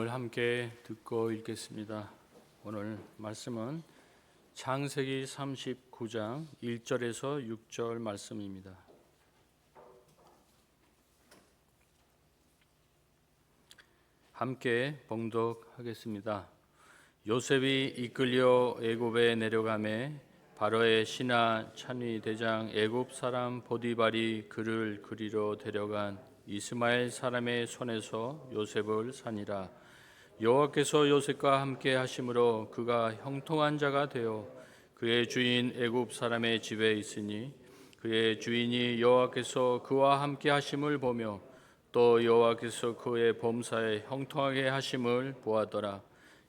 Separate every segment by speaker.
Speaker 1: 말씀을 함께 듣고 읽겠습니다. 오늘 말씀은 창세기 39장 1절에서 6절 말씀입니다. 함께 봉독하겠습니다. 요셉이 이끌려 애굽에 내려가매 바로의 신하 찬위 대장 애굽 사람 보디발이 그를 그리로 데려간 이스마엘 사람의 손에서 요셉을 산이라. 여호와께서 요셉과 함께 하심으로 그가 형통한 자가 되어 그의 주인 애굽 사람의 집에 있으니 그의 주인이 여호와께서 그와 함께 하심을 보며 또 여호와께서 그의 범사에 형통하게 하심을 보았더라.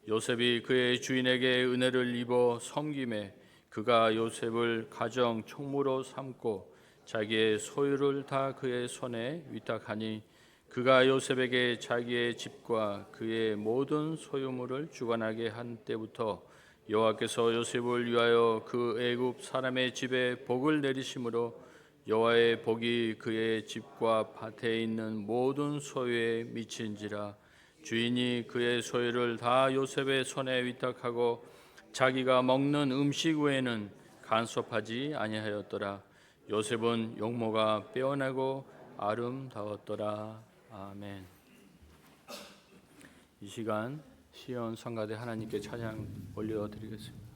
Speaker 1: 요셉이 그의 주인에게 은혜를 입어 섬김에 그가 요셉을 가정 총무로 삼고 자기의 소유를 다 그의 손에 위탁하니 그가 요셉에게 자기의 집과 그의 모든 소유물을 주관하게 한 때부터 여호와께서 요셉을 위하여 그 애굽 사람의 집에 복을 내리심으로 여호와의 복이 그의 집과 밭에 있는 모든 소유에 미친지라. 주인이 그의 소유를 다 요셉의 손에 위탁하고 자기가 먹는 음식 외에는 간섭하지 아니하였더라. 요셉은 용모가 빼어나고 아름다웠더라. 아멘. 이 시간 시온 성가대 하나님께 찬양 올려드리겠습니다.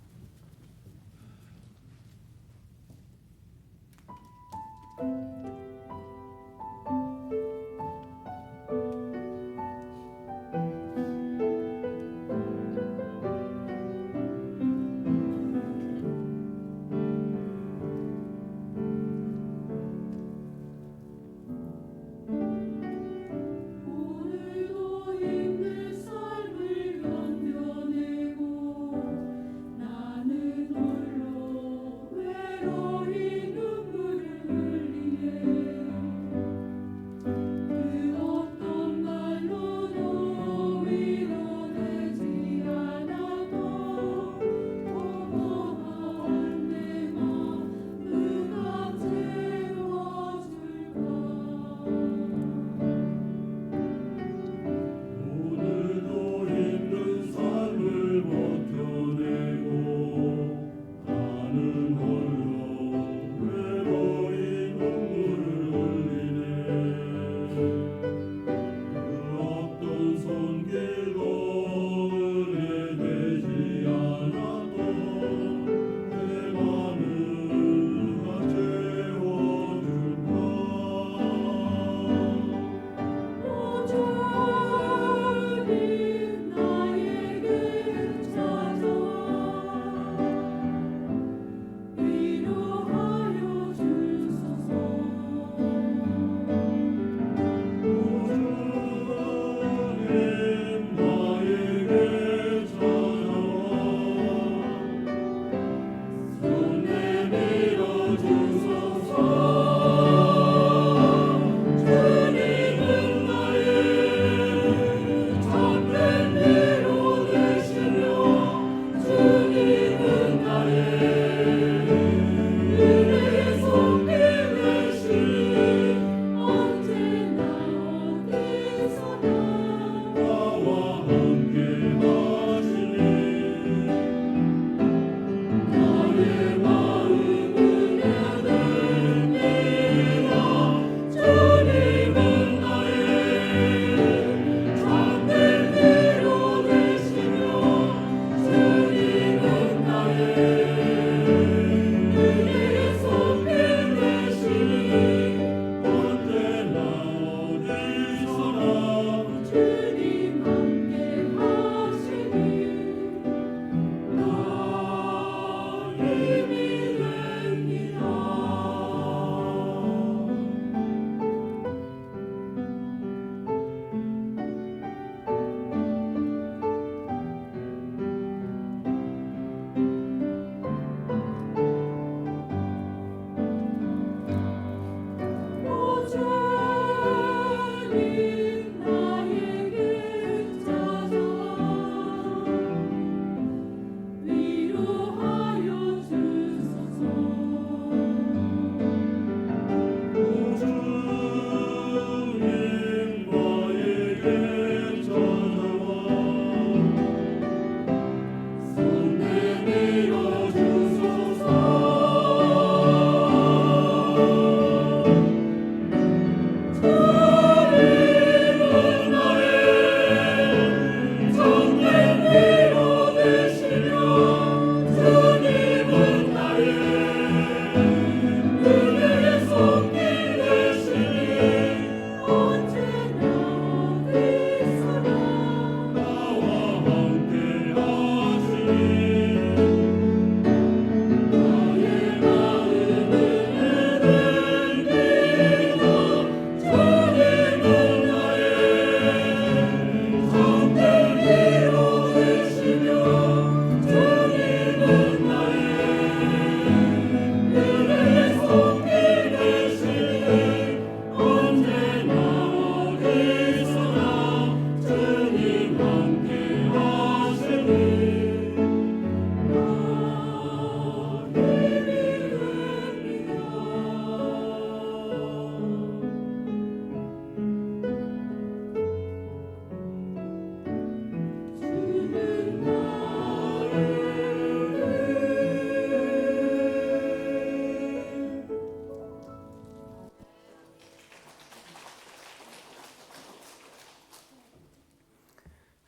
Speaker 2: 오늘도 힘든 삶을 견뎌내고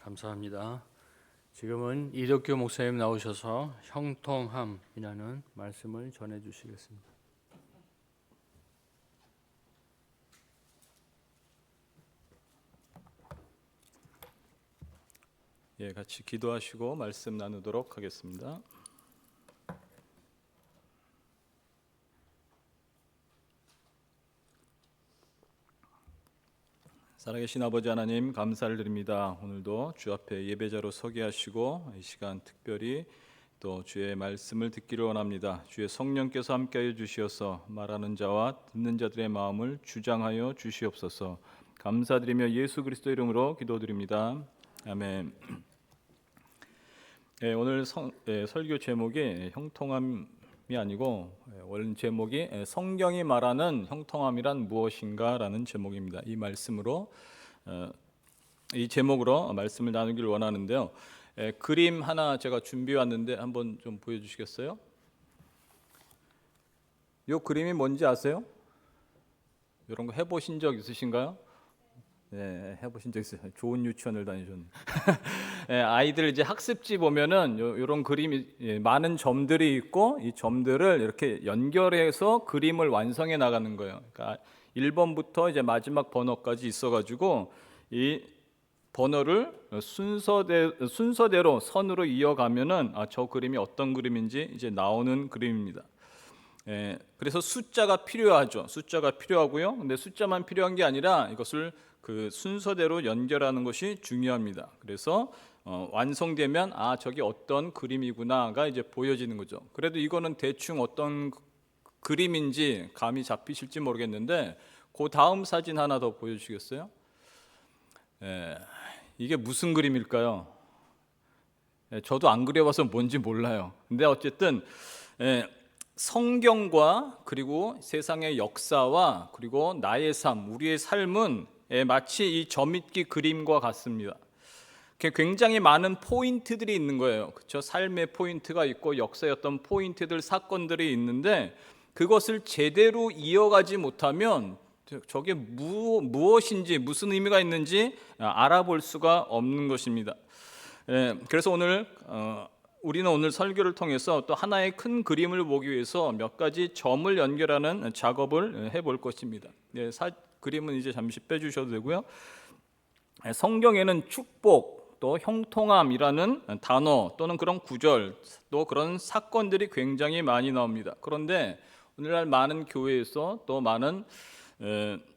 Speaker 1: 감사합니다. 지금은 이덕규 목사님 나오셔서 형통함이라는 말씀을 전해 주시겠습니다.
Speaker 2: 예, 같이 기도하시고 말씀 나누도록 하겠습니다. 살아계신 아버지 하나님, 감사를 드립니다. 오늘도 주 앞에 예배자로 서게 하시고 이 시간 특별히 또 주의 말씀을 듣기를 원합니다. 주의 성령께서 함께하여 주시어서 말하는 자와 듣는 자들의 마음을 주장하여 주시옵소서. 감사드리며 예수 그리스도 이름으로 기도드립니다. 아멘. 오늘 설교 제목이 형통함이 아니고 원래 제목이 성경이 말하는 형통함이란 무엇인가라는 제목입니다. 이 말씀으로 이 제목으로 말씀을 나누기를 원하는데요. 그림 하나 제가 준비해 왔는데 한번 좀 보여주시겠어요? 이 그림이 뭔지 아세요? 이런 거 해보신 적 있으신가요? 네, 해보신 적 있어요. 좋은 유치원을 다니셨는데 아이들 이제 학습지 보면은 이런 그림이 많은 점들이 있고 이 점들을 이렇게 연결해서 그림을 완성해 나가는 거예요. 그러니까 1번부터 이제 마지막 번호까지 있어가지고 이 번호를 순서대로 선으로 이어가면은 저 그림이 어떤 그림인지 이제 나오는 그림입니다. 그래서 숫자가 필요하죠. 숫자가 필요하고요. 근데 숫자만 필요한 게 아니라 이것을 그 순서대로 연결하는 것이 중요합니다. 그래서 완성되면 저게 어떤 그림이구나가 이제 보여지는 거죠. 그래도 이거는 대충 어떤 그림인지 감이 잡히실지 모르겠는데 그 다음 사진 하나 더 보여주시겠어요? 이게 무슨 그림일까요? 저도 안 그려봐서 뭔지 몰라요. 근데 어쨌든 성경과 그리고 세상의 역사와 그리고 나의 삶, 우리의 삶은 마치 이 점입기 그림과 같습니다. 굉장히 많은 포인트들이 있는 거예요. 그렇죠? 삶의 포인트가 있고 역사의 어떤 포인트들, 사건들이 있는데 그것을 제대로 이어가지 못하면 저게 무엇인지 무슨 의미가 있는지 알아볼 수가 없는 것입니다. 그래서 우리는 오늘 설교를 통해서 또 하나의 큰 그림을 보기 위해서 몇 가지 점을 연결하는 작업을 해볼 것입니다. 그림은 이제 잠시 빼주셔도 되고요. 성경에는 축복, 또 형통함이라는 단어 또는 그런 구절, 또 그런 사건들이 굉장히 많이 나옵니다. 그런데 오늘날 많은 교회에서 또 많은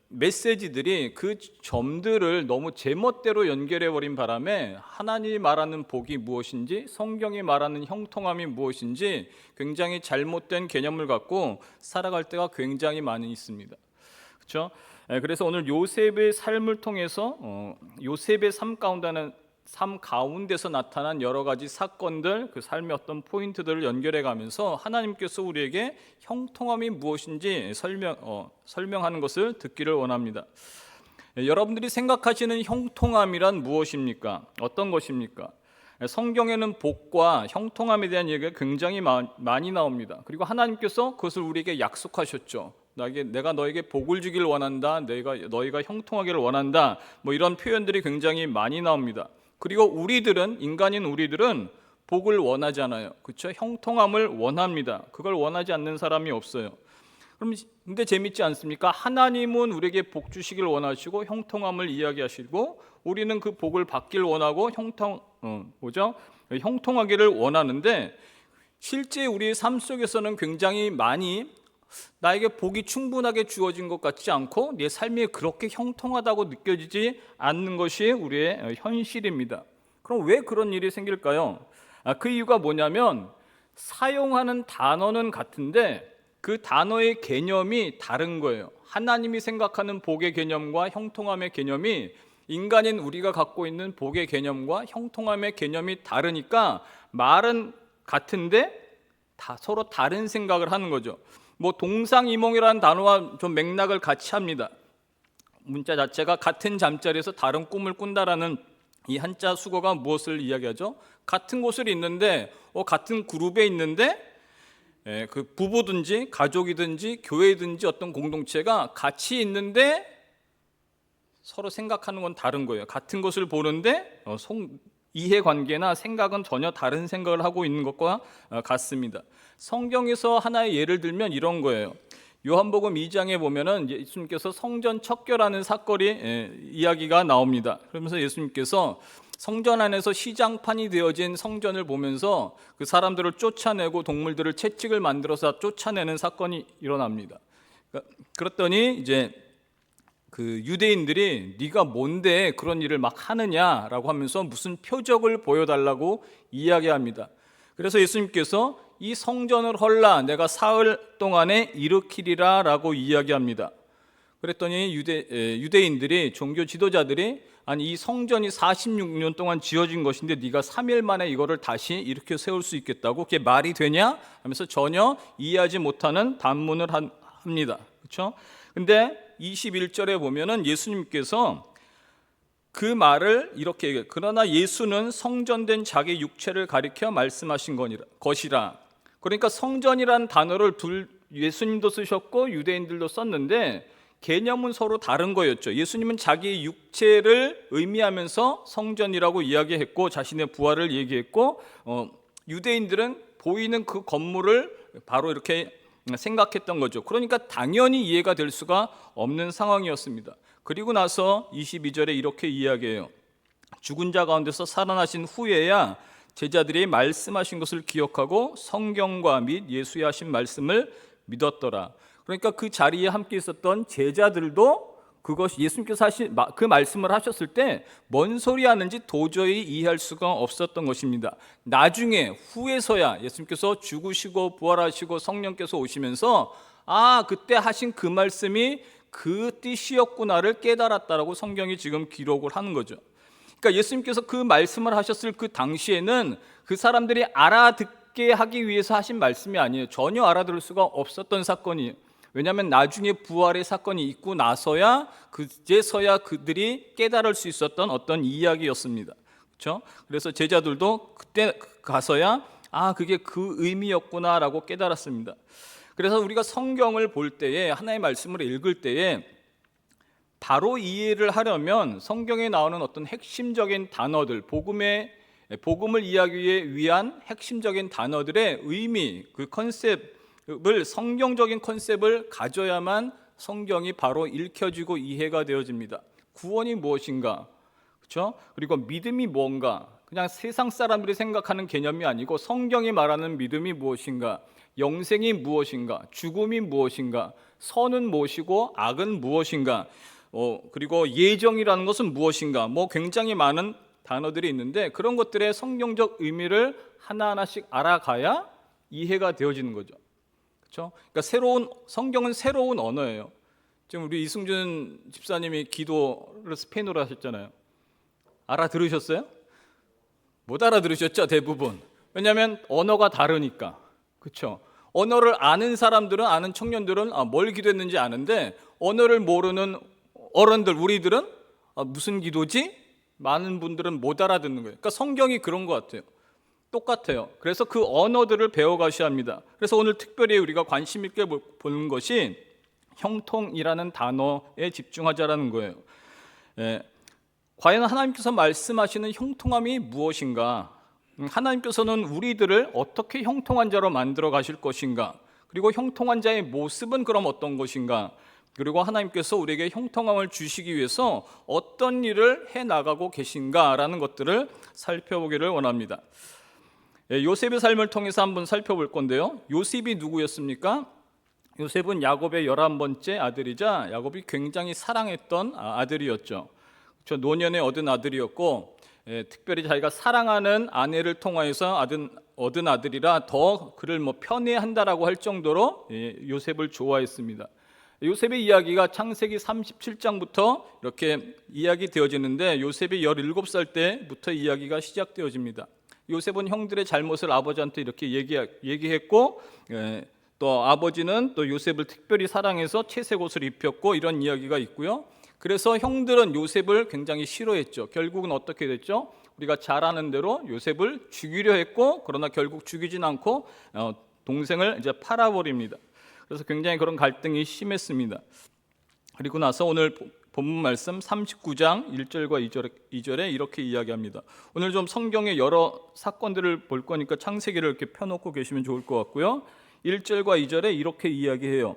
Speaker 2: 메시지들이 그 점들을 너무 제멋대로 연결해버린 바람에 하나님이 말하는 복이 무엇인지 성경이 말하는 형통함이 무엇인지 굉장히 잘못된 개념을 갖고 살아갈 때가 굉장히 많이 있습니다. 그렇죠? 그래서 오늘 요셉의 삶을 통해서 요셉의 삶 가운데서 나타난 여러 가지 사건들, 그 삶의 어떤 포인트들을 연결해 가면서 하나님께서 우리에게 형통함이 무엇인지 설명하는 것을 듣기를 원합니다. 여러분들이 생각하시는 형통함이란 무엇입니까? 어떤 것입니까? 성경에는 복과 형통함에 대한 얘기가 굉장히 많이 나옵니다. 그리고 하나님께서 그것을 우리에게 약속하셨죠. 내가 너에게 복을 주기를 원한다. 너희가 형통하기를 원한다. 이런 표현들이 굉장히 많이 나옵니다. 그리고 인간인 우리들은 복을 원하잖아요. 그렇죠? 형통함을 원합니다. 그걸 원하지 않는 사람이 없어요. 근데 재밌지 않습니까? 하나님은 우리에게 복 주시길 원하시고 형통함을 이야기하시고 우리는 그 복을 받길 원하고 형통하기를 원하는데 실제 우리의 삶 속에서는 굉장히 많이 나에게 복이 충분하게 주어진 것 같지 않고 내 삶이 그렇게 형통하다고 느껴지지 않는 것이 우리의 현실입니다. 그럼 왜 그런 일이 생길까요? 그 이유가 뭐냐면 사용하는 단어는 같은데 그 단어의 개념이 다른 거예요. 하나님이 생각하는 복의 개념과 형통함의 개념이 인간인 우리가 갖고 있는 복의 개념과 형통함의 개념이 다르니까 말은 같은데 서로 다른 생각을 하는 거죠. 동상이몽이라는 단어와 좀 맥락을 같이 합니다. 문자 자체가 같은 잠자리에서 다른 꿈을 꾼다라는 이 한자 수거가 무엇을 이야기하죠? 같은 곳을 있는데 같은 그룹에 있는데 그 부부든지 가족이든지 교회든지 어떤 공동체가 같이 있는데 서로 생각하는 건 다른 거예요. 같은 것을 보는데 이해관계나 생각은 전혀 다른 생각을 하고 있는 것과 같습니다. 성경에서 하나의 예를 들면 이런 거예요. 요한복음 2장에 보면은 예수님께서 성전 척결하는 사건이 이야기가 나옵니다. 그러면서 예수님께서 성전 안에서 시장판이 되어진 성전을 보면서 그 사람들을 쫓아내고 동물들을 채찍을 만들어서 쫓아내는 사건이 일어납니다. 그랬더니 이제 그 유대인들이 네가 뭔데 그런 일을 막 하느냐라고 하면서 무슨 표적을 보여달라고 이야기합니다. 그래서 예수님께서 이 성전을 헐라 내가 사흘 동안에 일으키리라 라고 이야기합니다. 그랬더니 유대인들이 종교 지도자들이 아니 이 성전이 46년 동안 지어진 것인데 네가 3일 만에 이거를 다시 일으켜 세울 수 있겠다고 그게 말이 되냐 하면서 전혀 이해하지 못하는 반문을 합니다. 그렇죠? 근데 21절에 보면은 예수님께서 그 말을 이렇게 얘기해요. 그러나 예수는 성전된 자기 육체를 가리켜 말씀하신 것이라. 그러니까 성전이라는 단어를 예수님도 쓰셨고 유대인들도 썼는데 개념은 서로 다른 거였죠. 예수님은 자기의 육체를 의미하면서 성전이라고 이야기했고 자신의 부활을 얘기했고 유대인들은 보이는 그 건물을 바로 이렇게 생각했던 거죠. 그러니까 당연히 이해가 될 수가 없는 상황이었습니다. 그리고 나서 22절에 이렇게 이야기해요. 죽은 자 가운데서 살아나신 후에야 제자들이 말씀하신 것을 기억하고 성경과 및 예수의 하신 말씀을 믿었더라. 그러니까 그 자리에 함께 있었던 제자들도 그것이 예수님께서 하신 그 말씀을 하셨을 때 뭔 소리 하는지 도저히 이해할 수가 없었던 것입니다. 나중에 후에서야 예수님께서 죽으시고 부활하시고 성령께서 오시면서 그때 하신 그 말씀이 그 뜻이었구나를 깨달았다라고 성경이 지금 기록을 하는 거죠. 그러니까 예수님께서 그 말씀을 하셨을 그 당시에는 그 사람들이 알아듣게 하기 위해서 하신 말씀이 아니에요. 전혀 알아들을 수가 없었던 사건이에요. 왜냐하면 나중에 부활의 사건이 있고 나서야 그제서야 그들이 깨달을 수 있었던 어떤 이야기였습니다. 그렇죠? 그래서 제자들도 그때 가서야 그게 그 의미였구나라고 깨달았습니다. 그래서 우리가 성경을 볼 때에 하나님의 말씀을 읽을 때에 바로 이해를 하려면 성경에 나오는 어떤 핵심적인 단어들, 복음을 이야기하기 위한 핵심적인 단어들의 의미, 그 컨셉을 성경적인 컨셉을 가져야만 성경이 바로 읽혀지고 이해가 되어집니다. 구원이 무엇인가? 그렇죠? 그리고 믿음이 뭔가? 그냥 세상 사람들이 생각하는 개념이 아니고 성경이 말하는 믿음이 무엇인가? 영생이 무엇인가? 죽음이 무엇인가? 선은 무엇이고 악은 무엇인가? 그리고 예정이라는 것은 무엇인가? 굉장히 많은 단어들이 있는데 그런 것들의 성경적 의미를 하나하나씩 알아가야 이해가 되어지는 거죠. 그렇죠? 그러니까 성경은 새로운 언어예요. 지금 우리 이승준 집사님이 기도를 스페인어로 하셨잖아요. 알아들으셨어요? 못 알아들으셨죠, 대부분. 왜냐하면 언어가 다르니까. 그렇죠? 언어를 아는 사람들은 아는 청년들은 뭘 기도했는지 아는데 언어를 모르는 어른들 우리들은 무슨 기도지? 많은 분들은 못 알아듣는 거예요. 그러니까 성경이 그런 것 같아요. 똑같아요. 그래서 그 언어들을 배워가셔야 합니다. 그래서 오늘 특별히 우리가 관심 있게 보는 것이 형통이라는 단어에 집중하자라는 거예요. 과연 하나님께서 말씀하시는 형통함이 무엇인가? 하나님께서는 우리들을 어떻게 형통한 자로 만들어 가실 것인가? 그리고 형통한 자의 모습은 그럼 어떤 것인가? 그리고 하나님께서 우리에게 형통함을 주시기 위해서 어떤 일을 해나가고 계신가라는 것들을 살펴보기를 원합니다. 요셉의 삶을 통해서 한번 살펴볼 건데요. 요셉이 누구였습니까? 요셉은 야곱의 11번째 아들이자 야곱이 굉장히 사랑했던 아들이었죠. 노년에 얻은 아들이었고 특별히 자기가 사랑하는 아내를 통하여서 얻은 아들이라 더 그를 편애한다라고 할 정도로 요셉을 좋아했습니다. 요셉의 이야기가 창세기 37장부터 이렇게 이야기되어지는데 요셉이 17살 때부터 이야기가 시작되어집니다. 요셉은 형들의 잘못을 아버지한테 이렇게 얘기했고 또 아버지는 또 요셉을 특별히 사랑해서 채색 옷을 입혔고 이런 이야기가 있고요. 그래서 형들은 요셉을 굉장히 싫어했죠. 결국은 어떻게 됐죠? 우리가 잘 아는 대로 요셉을 죽이려 했고 그러나 결국 죽이진 않고 동생을 이제 팔아버립니다. 그래서 굉장히 그런 갈등이 심했습니다. 그리고 나서 오늘 본문 말씀 39장 1절과 2절에 이렇게 이야기합니다. 오늘 좀 성경의 여러 사건들을 볼 거니까 창세기를 이렇게 펴놓고 계시면 좋을 것 같고요. 1절과 2절에 이렇게 이야기해요.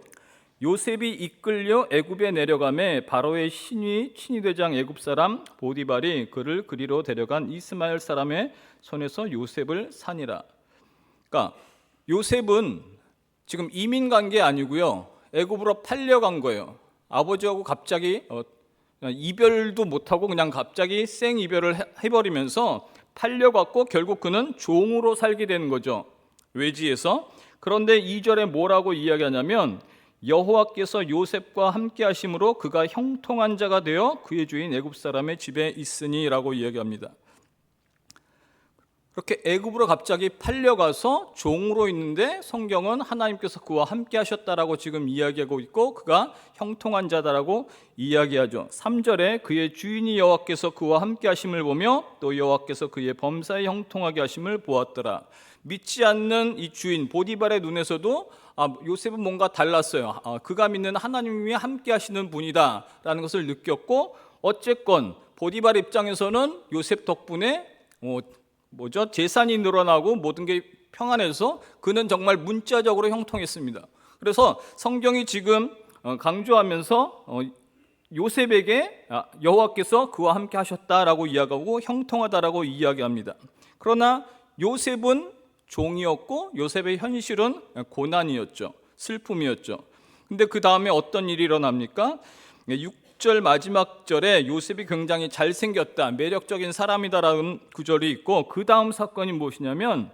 Speaker 2: 요셉이 이끌려 애굽에 내려가매 바로의 신위 친위대장 애굽 사람 보디발이 그를 그리로 데려간 이스마엘 사람의 손에서 요셉을 사니라. 그러니까 요셉은 지금 이민 간 게 아니고요, 애굽으로 팔려간 거예요. 아버지하고 갑자기 이별도 못하고 그냥 갑자기 생 이별을 해버리면서 팔려갔고 결국 그는 종으로 살게 되는 거죠, 외지에서. 그런데 2절에 뭐라고 이야기하냐면 여호와께서 요셉과 함께 하심으로 그가 형통한 자가 되어 그의 주인 애굽 사람의 집에 있으니라고 이야기합니다. 그렇게 애굽으로 갑자기 팔려가서 종으로 있는데 성경은 하나님께서 그와 함께 하셨다라고 지금 이야기하고 있고 그가 형통한 자다라고 이야기하죠. 3절에 그의 주인이 여호와께서 그와 함께 하심을 보며 또 여호와께서 그의 범사에 형통하게 하심을 보았더라. 믿지 않는 이 주인 보디발의 눈에서도 요셉은 뭔가 달랐어요. 그가 믿는 하나님이 함께 하시는 분이다 라는 것을 느꼈고, 어쨌건 보디발 입장에서는 요셉 덕분에 재산이 늘어나고 모든 게 평안해서 그는 정말 문자적으로 형통했습니다. 그래서 성경이 지금 강조하면서 요셉에게 여호와께서 그와 함께 하셨다라고 이야기하고 형통하다라고 이야기합니다. 그러나 요셉은 종이었고 요셉의 현실은 고난이었죠. 슬픔이었죠. 근데 그 다음에 어떤 일이 일어납니까? 6절 마지막 절에 요셉이 굉장히 잘생겼다, 매력적인 사람이다라는 구절이 있고, 그 다음 사건이 무엇이냐면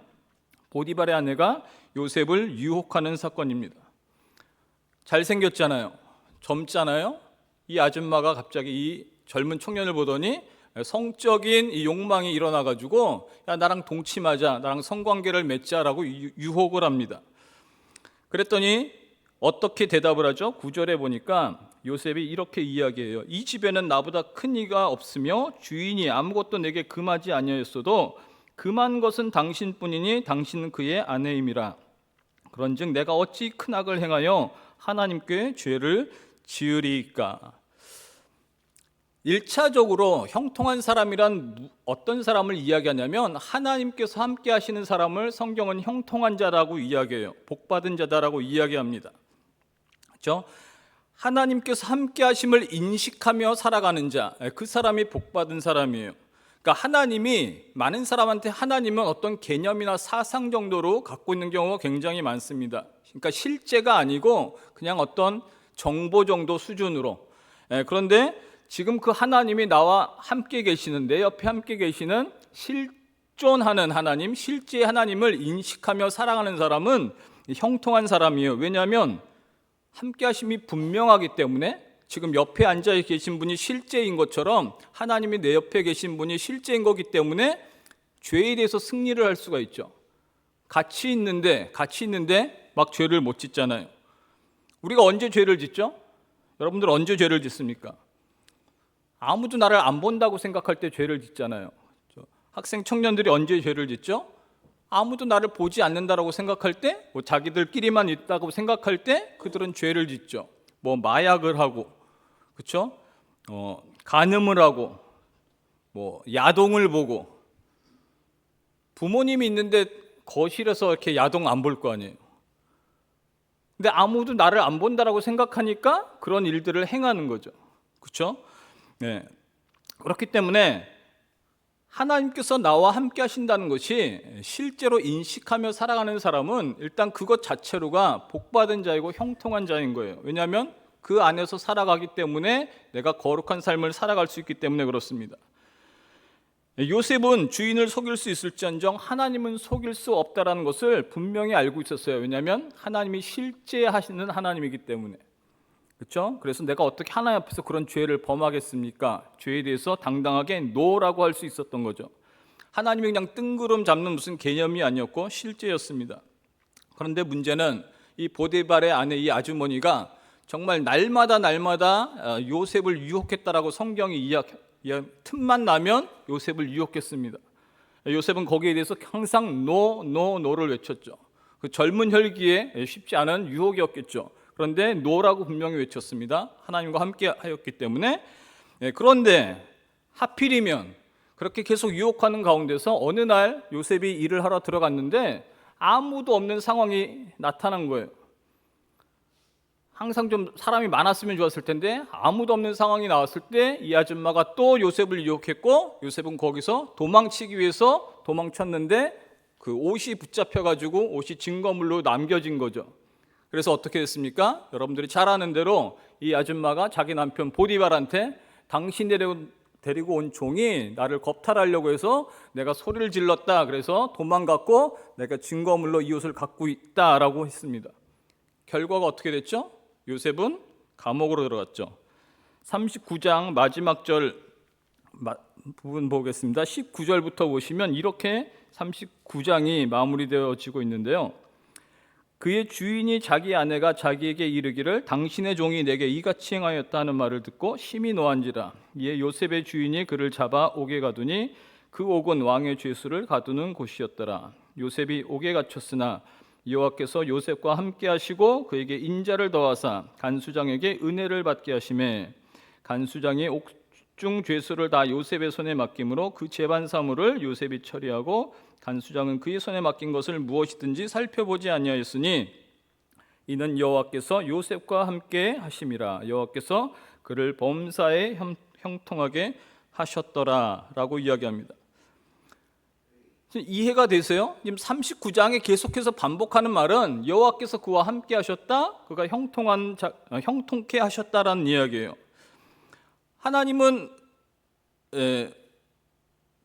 Speaker 2: 보디발의 아내가 요셉을 유혹하는 사건입니다. 잘생겼잖아요, 젊잖아요. 이 아줌마가 갑자기 이 젊은 청년을 보더니 성적인 이 욕망이 일어나가지고 야, 나랑 동침하자, 나랑 성관계를 맺자라고 유혹을 합니다. 그랬더니 어떻게 대답을 하죠? 9절에 보니까 요셉이 이렇게 이야기해요. 이 집에는 나보다 큰 이가 없으며 주인이 아무것도 내게 금하지 아니하였어도 금한 것은 당신뿐이니 당신은 그의 아내임이라. 그런즉 내가 어찌 큰 악을 행하여 하나님께 죄를 지으리이까. 1차적으로 형통한 사람이란 어떤 사람을 이야기하냐면 하나님께서 함께 하시는 사람을 성경은 형통한 자라고 이야기해요. 복받은 자다라고 이야기합니다. 그렇죠? 하나님께서 함께 하심을 인식하며 살아가는 자, 그 사람이 복받은 사람이에요. 그러니까 하나님이 많은 사람한테 하나님은 어떤 개념이나 사상 정도로 갖고 있는 경우가 굉장히 많습니다. 그러니까 실제가 아니고 그냥 어떤 정보 정도 수준으로. 그런데 지금 그 하나님이 나와 함께 계시는, 내 옆에 함께 계시는 실존하는 하나님, 실제 하나님을 인식하며 살아가는 사람은 형통한 사람이에요. 왜냐하면 함께 하심이 분명하기 때문에, 지금 옆에 앉아 계신 분이 실제인 것처럼 하나님이 내 옆에 계신 분이 실제인 거기 때문에 죄에 대해서 승리를 할 수가 있죠. 같이 있는데 막 죄를 못 짓잖아요. 우리가 언제 죄를 짓죠? 여러분들 언제 죄를 짓습니까? 아무도 나를 안 본다고 생각할 때 죄를 짓잖아요. 학생 청년들이 언제 죄를 짓죠? 아무도 나를 보지 않는다라고 생각할 때, 자기들끼리만 있다고 생각할 때 그들은 죄를 짓죠. 마약을 하고, 그렇죠? 간음을 하고, 야동을 보고. 부모님이 있는데 거실에서 이렇게 야동 안 볼 거 아니에요. 근데 아무도 나를 안 본다라고 생각하니까 그런 일들을 행하는 거죠. 그렇죠? 네. 그렇기 때문에 하나님께서 나와 함께 하신다는 것이 실제로 인식하며 살아가는 사람은 일단 그것 자체로가 복받은 자이고 형통한 자인 거예요. 왜냐하면 그 안에서 살아가기 때문에 내가 거룩한 삶을 살아갈 수 있기 때문에 그렇습니다. 요셉은 주인을 속일 수 있을지언정 하나님은 속일 수 없다라는 것을 분명히 알고 있었어요. 왜냐하면 하나님이 실제 하시는 하나님이기 때문에. 그렇죠? 그래서 내가 어떻게 하나님 앞에서 그런 죄를 범하겠습니까? 죄에 대해서 당당하게 노라고 할 수 있었던 거죠. 하나님이 그냥 뜬구름 잡는 무슨 개념이 아니었고 실제였습니다. 그런데 문제는 이 보디발의 아내 이 아주머니가 정말 날마다 요셉을 유혹했다라고 성경이 틈만 나면 요셉을 유혹했습니다. 요셉은 거기에 대해서 항상 노를 외쳤죠. 그 젊은 혈기에 쉽지 않은 유혹이었겠죠. 그런데 노라고 분명히 외쳤습니다. 하나님과 함께 하였기 때문에. 그런데 하필이면 그렇게 계속 유혹하는 가운데서 어느 날 요셉이 일을 하러 들어갔는데 아무도 없는 상황이 나타난 거예요. 항상 좀 사람이 많았으면 좋았을 텐데 아무도 없는 상황이 나왔을 때 이 아줌마가 또 요셉을 유혹했고, 요셉은 거기서 도망치기 위해서 도망쳤는데 그 옷이 붙잡혀가지고 옷이 증거물로 남겨진 거죠. 그래서 어떻게 됐습니까? 여러분들이 잘 아는 대로 이 아줌마가 자기 남편 보디발한테 당신 데리고 온 종이 나를 겁탈하려고 해서 내가 소리를 질렀다. 그래서 도망갔고 내가 증거물로 이 옷을 갖고 있다라고 했습니다. 결과가 어떻게 됐죠? 요셉은 감옥으로 들어갔죠. 39장 마지막 절 부분 보겠습니다. 19절부터 보시면 이렇게 39장이 마무리되어지고 있는데요. 그의 주인이 자기 아내가 자기에게 이르기를 당신의 종이 내게 이같이 행하였다 하는 말을 듣고 심히 노한지라. 이에 요셉의 주인이 그를 잡아 옥에 가두니 그 옥은 왕의 죄수를 가두는 곳이었더라. 요셉이 옥에 갇혔으나 여호와께서 요셉과 함께 하시고 그에게 인자를 더하사 간수장에게 은혜를 받게 하시매 간수장이 옥중 죄수를 다 요셉의 손에 맡김으로 그 재반 사물을 요셉이 처리하고 간수장은 그의 손에 맡긴 것을 무엇이든지 살펴보지 아니하였으니 이는 여호와께서 요셉과 함께 하심이라. 여호와께서 그를 범사에 형통하게 하셨더라라고 이야기합니다. 이해가 되세요? 지금 39장에 계속해서 반복하는 말은 여호와께서 그와 함께 하셨다, 그가 형통케 하셨다라는 이야기예요. 하나님은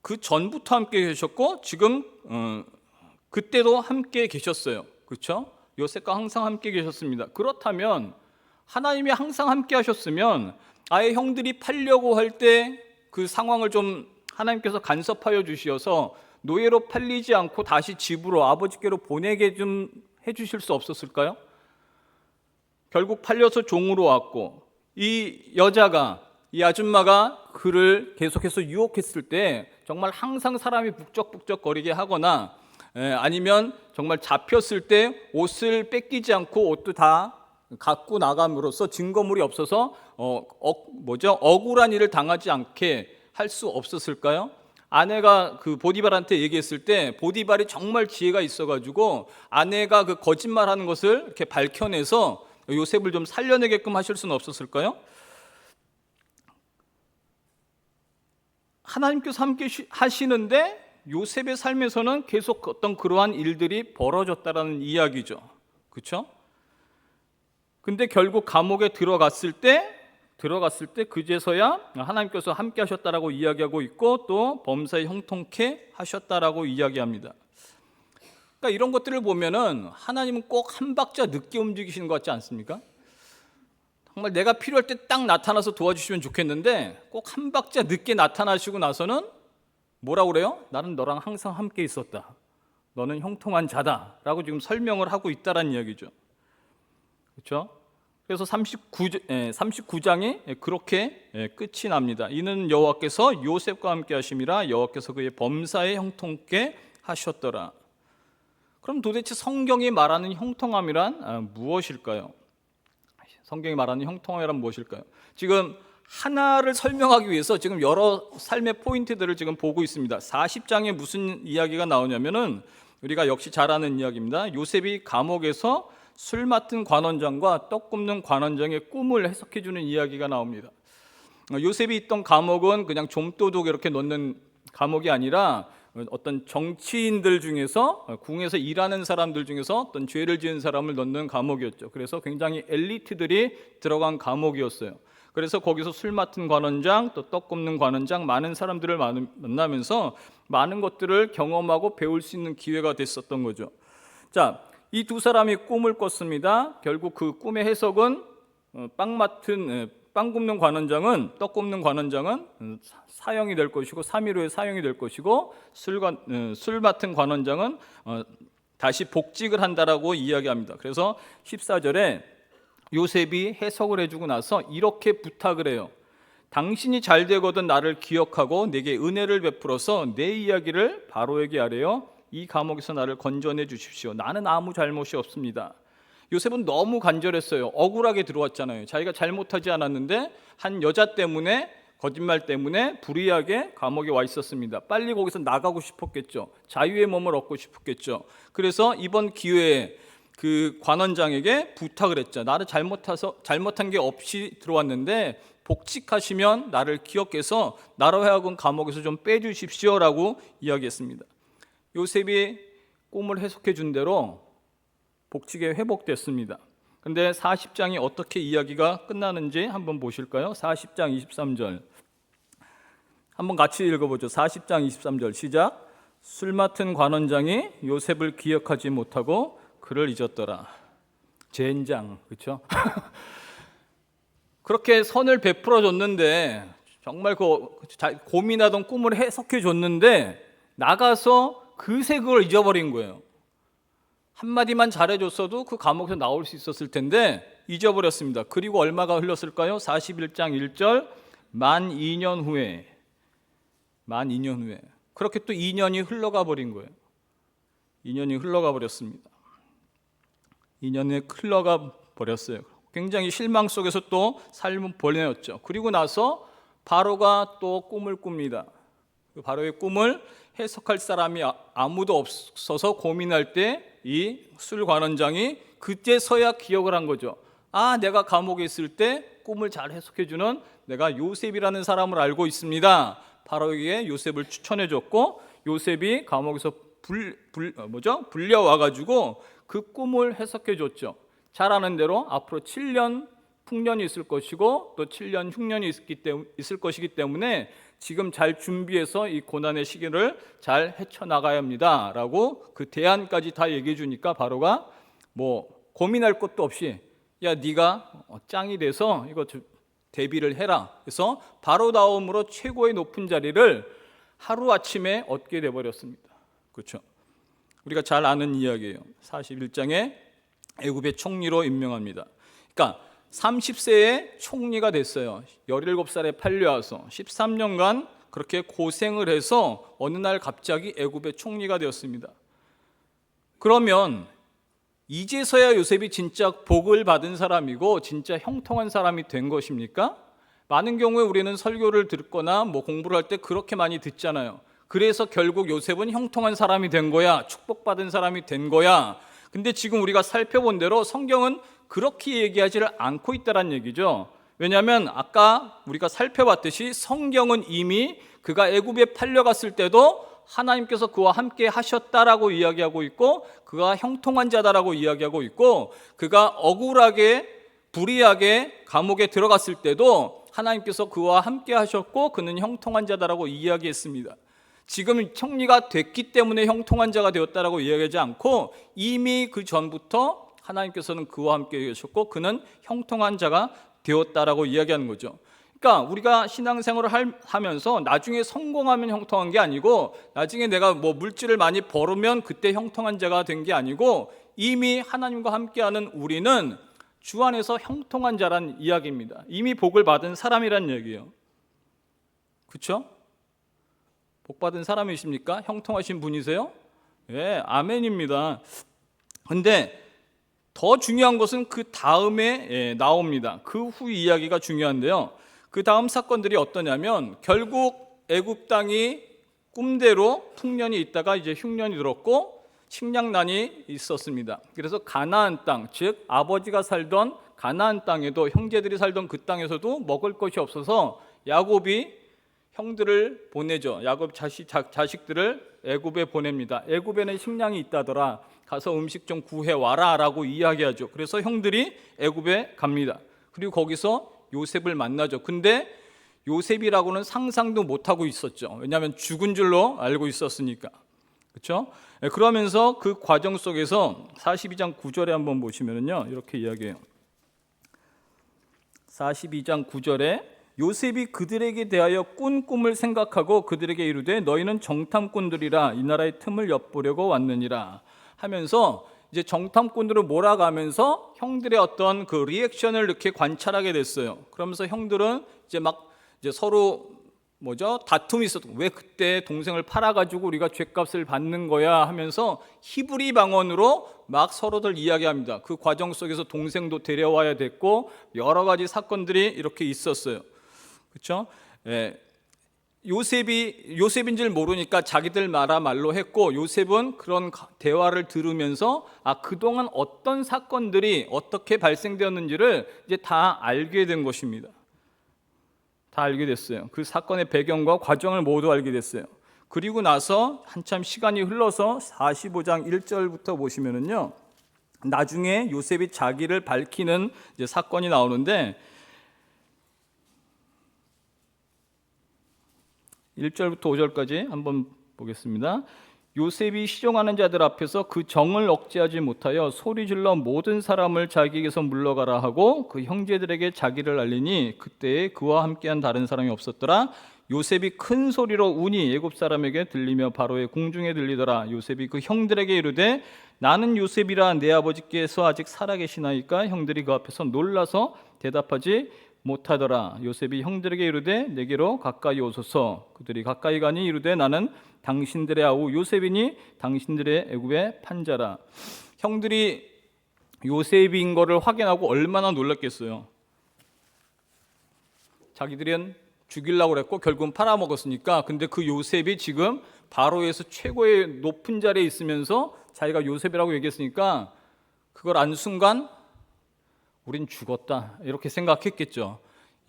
Speaker 2: 그 전부터 함께 계셨고 지금 그때도 함께 계셨어요. 그렇죠? 요셉과 항상 함께 계셨습니다. 그렇다면 하나님이 항상 함께 하셨으면 아예 형들이 팔려고 할 때 그 상황을 좀 하나님께서 간섭하여 주시어서 노예로 팔리지 않고 다시 집으로 아버지께로 보내게 좀 해주실 수 없었을까요? 결국 팔려서 종으로 왔고 이 여자가, 이 아줌마가 그를 계속해서 유혹했을 때 정말 항상 사람이 북적북적거리게 하거나 아니면 정말 잡혔을 때 옷을 뺏기지 않고 옷도 다 갖고 나감으로써 증거물이 없어서 억울한 일을 당하지 않게 할 수 없었을까요? 아내가 그 보디발한테 얘기했을 때 보디발이 정말 지혜가 있어가지고 아내가 그 거짓말하는 것을 이렇게 밝혀내서 요셉을 좀 살려내게끔 하실 수는 없었을까요? 하나님께서 함께 하시는데 요셉의 삶에서는 계속 어떤 그러한 일들이 벌어졌다라는 이야기죠. 그렇죠? 근데 결국 감옥에 들어갔을 때 그제서야 하나님께서 함께 하셨다라고 이야기하고 있고 또 범사에 형통케 하셨다라고 이야기합니다. 그러니까 이런 것들을 보면은 하나님은 꼭 한 박자 늦게 움직이시는 것 같지 않습니까? 정말 내가 필요할 때 딱 나타나서 도와주시면 좋겠는데 꼭 한 박자 늦게 나타나시고 나서는 뭐라고 그래요? 나는 너랑 항상 함께 있었다. 너는 형통한 자다라고 지금 설명을 하고 있다라는 이야기죠. 그렇죠? 그래서 39장이 그렇게 끝이 납니다. 이는 여호와께서 요셉과 함께 하심이라. 여호와께서 그의 범사에 형통케 하셨더라. 그럼 도대체 성경이 말하는 형통함이란 무엇일까요? 성경이 말하는 형통함이란 무엇일까요? 지금 하나를 설명하기 위해서 지금 여러 삶의 포인트들을 지금 보고 있습니다. 40장에 무슨 이야기가 나오냐면은 우리가 역시 잘 아는 이야기입니다. 요셉이 감옥에서 술 맡은 관원장과 떡 굽는 관원장의 꿈을 해석해 주는 이야기가 나옵니다. 요셉이 있던 감옥은 그냥 좀도둑 이렇게 넣는 감옥이 아니라 어떤 정치인들 중에서, 궁에서 일하는 사람들 중에서 어떤 죄를 지은 사람을 넣는 감옥이었죠. 그래서 굉장히 엘리트들이 들어간 감옥이었어요. 그래서 거기서 술 맡은 관원장, 또 떡 굽는 관원장, 많은 사람들을 만나면서 많은 것들을 경험하고 배울 수 있는 기회가 됐었던 거죠. 자, 이 두 사람이 꿈을 꿨습니다. 결국 그 꿈의 해석은 빵 굽는 관원장은, 떡 굽는 관원장은 사형이 될 것이고 3일 후에 사형이 될 것이고 술 맡은 관원장은 다시 복직을 한다라고 이야기합니다. 그래서 14절에 요셉이 해석을 해주고 나서 이렇게 부탁을 해요. 당신이 잘 되거든 나를 기억하고 내게 은혜를 베풀어서 내 이야기를 바로에게 아뢰어 이 감옥에서 나를 건져내 주십시오. 나는 아무 잘못이 없습니다. 요셉은 너무 간절했어요. 억울하게 들어왔잖아요. 자기가 잘못하지 않았는데 한 여자 때문에, 거짓말 때문에 불의하게 감옥에 와 있었습니다. 빨리 거기서 나가고 싶었겠죠. 자유의 몸을 얻고 싶었겠죠. 그래서 이번 기회에 그 관원장에게 부탁을 했죠. 나를 잘못한 게 없이 들어왔는데 복직하시면 나를 기억해서 나로 하여금 감옥에서 좀 빼주십시오라고 이야기했습니다. 요셉이 꿈을 해석해 준 대로 복직에 회복됐습니다. 근데 40장이 어떻게 이야기가 끝나는지 한번 보실까요? 40장 23절 한번 같이 읽어보죠. 40장 23절 시작. 술 맡은 관원장이 요셉을 기억하지 못하고 그를 잊었더라. 젠장, 그렇죠? 그렇게 선을 베풀어 줬는데, 정말 고민하던 꿈을 해석해 줬는데 나가서 그새 그걸 잊어버린 거예요. 한마디만 잘해줬어도 그 감옥에서 나올 수 있었을 텐데 잊어버렸습니다. 그리고 얼마가 흘렀을까요? 41장 1절 만 2년 후에 그렇게 또 2년이 흘러가 버린 거예요. 2년이 흘러가 버렸습니다. 2년이 흘러가 버렸어요. 굉장히 실망 속에서 또 삶을 보내었죠. 그리고 나서 바로가 또 꿈을 꿉니다. 그 바로의 꿈을 해석할 사람이 아무도 없어서 고민할 때 이 술관원장이 그제서야 기억을 한 거죠. 아, 내가 감옥에 있을 때 꿈을 잘 해석해주는 내가 요셉이라는 사람을 알고 있습니다. 바로에게 요셉을 추천해 줬고, 요셉이 감옥에서 불려와 가지고 그 꿈을 해석해 줬죠. 잘 아는 대로 앞으로 7년 풍년이 있을 것이고 또 7년 흉년이 있을 것이기 때문에 지금 잘 준비해서 이 고난의 시기를 잘 헤쳐나가야 합니다 라고 그 대안까지 다 얘기해 주니까 바로가 뭐 고민할 것도 없이 야, 네가 짱이 돼서 이거 대비를 해라. 그래서 바로 다음으로 최고의 높은 자리를 하루아침에 얻게 돼버렸습니다. 그렇죠? 우리가 잘 아는 이야기예요. 41장에 애굽의 총리로 임명합니다. 그러니까 30세에 총리가 됐어요. 17살에 팔려와서 13년간 그렇게 고생을 해서 어느 날 갑자기 애굽의 총리가 되었습니다. 그러면 이제서야 요셉이 진짜 복을 받은 사람이고 진짜 형통한 사람이 된 것입니까? 많은 경우에 우리는 설교를 듣거나 뭐 공부를 할 때 그렇게 많이 듣잖아요. 그래서 결국 요셉은 형통한 사람이 된 거야, 축복받은 사람이 된 거야. 근데 지금 우리가 살펴본 대로 성경은 그렇게 얘기하지를 않고 있다는 얘기죠. 왜냐하면 아까 우리가 살펴봤듯이 성경은 이미 그가 애굽에 팔려갔을 때도 하나님께서 그와 함께 하셨다라고 이야기하고 있고, 그가 형통한 자다라고 이야기하고 있고, 그가 억울하게 불의하게 감옥에 들어갔을 때도 하나님께서 그와 함께 하셨고 그는 형통한 자다라고 이야기했습니다. 지금 총리가 됐기 때문에 형통한 자가 되었다라고 이야기하지 않고 이미 그 전부터 하나님께서는 그와 함께 계셨고 그는 형통한 자가 되었다라고 이야기하는 거죠. 그러니까 우리가 신앙생활을 하면서 나중에 성공하면 형통한 게 아니고, 나중에 내가 뭐 물질을 많이 벌으면 그때 형통한 자가 된 게 아니고, 이미 하나님과 함께하는 우리는 주 안에서 형통한 자란 이야기입니다. 이미 복을 받은 사람이란 얘기예요. 그렇죠? 복 받은 사람이십니까? 형통하신 분이세요? 예, 아멘입니다. 근데 더 중요한 것은 그 다음에 나옵니다. 그 후 이야기가 중요한데요. 그 다음 사건들이 어떠냐면 결국 애굽 땅이 꿈대로 풍년이 있다가 이제 흉년이 들었고 식량난이 있었습니다. 그래서 가나안 땅, 즉 아버지가 살던 가나안 땅에도, 형제들이 살던 그 땅에서도 먹을 것이 없어서 야곱이 형들을 보내죠. 야곱 자식들을 애굽에 보냅니다. 애굽에는 식량이 있다더라. 가서 음식 좀 구해와라 라고 이야기하죠. 그래서 형들이 애굽에 갑니다. 그리고 거기서 요셉을 만나죠. 근데 요셉이라고는 상상도 못하고 있었죠. 왜냐하면 죽은 줄로 알고 있었으니까. 그렇죠? 그러면서 그 과정 속에서 42장 9절에 한번 보시면요, 이렇게 이야기해요. 42장 9절에 요셉이 그들에게 대하여 꾼 꿈을 생각하고 그들에게 이르되 너희는 정탐꾼들이라 이 나라의 틈을 엿보려고 왔느니라 하면서 이제 정탐꾼들을 몰아가면서 형들의 어떤 그 리액션을 이렇게 관찰하게 됐어요. 그러면서 형들은 이제 서로 다툼이 있었던 거예요. 왜 그때 동생을 팔아가지고 우리가 죗값을 받는 거야 하면서 히브리 방언으로 막 서로들 이야기합니다. 그 과정 속에서 동생도 데려와야 됐고 여러 가지 사건들이 이렇게 있었어요. 그렇죠? 요셉인 줄 모르니까 자기들 말로 했고, 요셉은 그런 대화를 들으면서 그동안 어떤 사건들이 어떻게 발생되었는지를 이제 다 알게 된 것입니다. 다 알게 됐어요. 그 사건의 배경과 과정을 모두 알게 됐어요. 그리고 나서 한참 시간이 흘러서 45장 1절부터 보시면은요, 나중에 요셉이 자기를 밝히는 이제 사건이 나오는데 1절부터 5절까지 한번 보겠습니다. 요셉이 시종하는 자들 앞에서 그 정을 억제하지 못하여 소리질러 모든 사람을 자기에게서 물러가라 하고 그 형제들에게 자기를 알리니 그때에 그와 함께한 다른 사람이 없었더라. 요셉이 큰 소리로 우니 애굽 사람에게 들리며 바로의 궁중에 들리더라. 요셉이 그 형들에게 이르되 나는 요셉이라 내 아버지께서 아직 살아계시나이까. 형들이 그 앞에서 놀라서 대답하지 못하더라. 요셉이 형들에게 이르되 내게로 가까이 오소서. 그들이 가까이 가니 이르되 나는 당신들의 아우 요셉이니 당신들의 애굽의 판자라. 형들이 요셉인 거를 확인하고 얼마나 놀랐겠어요. 자기들은 죽이려고 그랬고 결국은 팔아먹었으니까. 근데 그 요셉이 지금 바로에서 최고의 높은 자리에 있으면서 자기가 요셉이라고 얘기했으니까 그걸 안 순간 우린 죽었다 이렇게 생각했겠죠.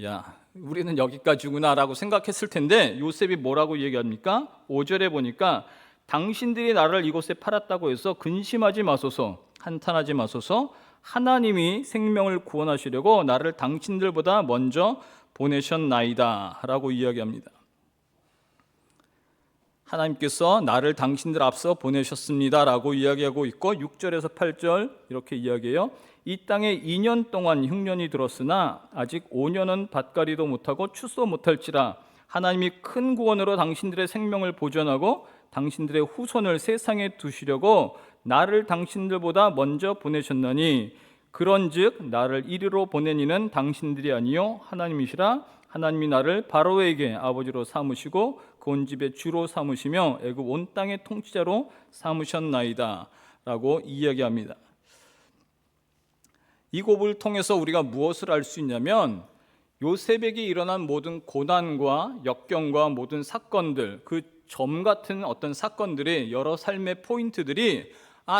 Speaker 2: 야, 우리는 여기까지구나 라고 생각했을 텐데 요셉이 뭐라고 얘기합니까? 5절에 보니까 당신들이 나를 이곳에 팔았다고 해서 근심하지 마소서, 한탄하지 마소서. 하나님이 생명을 구원하시려고 나를 당신들보다 먼저 보내셨나이다 라고 이야기합니다. 하나님께서 나를 당신들 앞서 보내셨습니다 라고 이야기하고 있고, 6절에서 8절 이렇게 이야기해요. 이 땅에 2년 동안 흉년이 들었으나 아직 5년은 밭갈이도 못하고 추수도 못할지라. 하나님이 큰 구원으로 당신들의 생명을 보존하고 당신들의 후손을 세상에 두시려고 나를 당신들보다 먼저 보내셨나니 그런즉 나를 이리로 보낸 이는 당신들이 아니요 하나님이시라. 하나님이 나를 바로에게 아버지로 삼으시고 그 온 집의 주로 삼으시며 애굽 온 땅의 통치자로 삼으셨나이다 라고 이야기합니다. 이 곱을 통해서 우리가 무엇을 알 수 있냐면 요셉에게 일어난 모든 고난과 역경과 모든 사건들, 그 점 같은 어떤 사건들이, 여러 삶의 포인트들이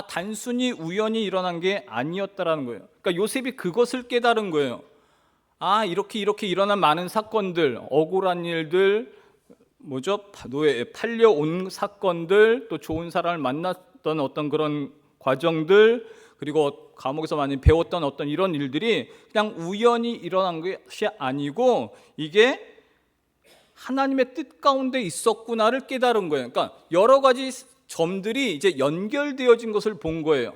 Speaker 2: 단순히 우연히 일어난 게 아니었다라는 거예요. 그러니까 요셉이 그것을 깨달은 거예요. 이렇게 일어난 많은 사건들, 억울한 일들, 팔려온 사건들, 또 좋은 사람을 만났던 어떤 그런 과정들, 그리고 감옥에서 많이 배웠던 어떤 이런 일들이 그냥 우연히 일어난 것이 아니고 이게 하나님의 뜻 가운데 있었구나를 깨달은 거예요. 그러니까 여러 가지 점들이 이제 연결되어진 것을 본 거예요.